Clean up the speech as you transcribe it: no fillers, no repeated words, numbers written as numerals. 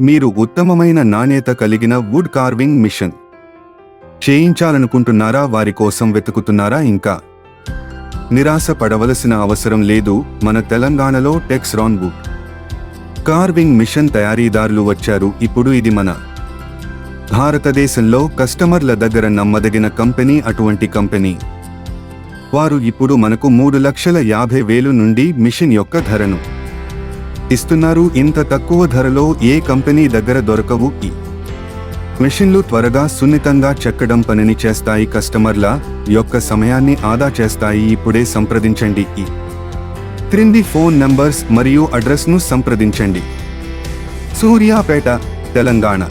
మీరు ఉత్తమమైన నాణ్యత కలిగిన వుడ్ కార్వింగ్ మిషన్ చేయించాలనుకుంటున్నారా? వారి కోసం వెతుకుతున్నారా? ఇంకా నిరాశ పడవలసిన అవసరం లేదు. మన తెలంగాణలో టెక్స్రాన్ వుడ్ కార్వింగ్ మిషన్ తయారీదారులు వచ్చారు. ఇప్పుడు ఇది మన భారతదేశంలో కస్టమర్ల దగ్గర నమ్మదగిన కంపెనీ. అటువంటి కంపెనీ వారు ఇప్పుడు మనకు 3,50,000 నుండి మిషన్ యొక్క ధరను ఇస్తున్నారు. ఇంత తక్కువ ధరలో ఏ కంపెనీ దగ్గర దొరకవు. ఈ మిషన్లు త్వరగా సున్నితంగా చెక్కడం పనిని చేస్తాయి. కస్టమర్ల యొక్క సమయాన్ని ఆదా చేస్తాయి. ఇప్పుడే సంప్రదించండి. ఈ క్రింది ఫోన్ నంబర్స్ మరియు అడ్రస్ను సంప్రదించండి. సూర్యాపేట, తెలంగాణ.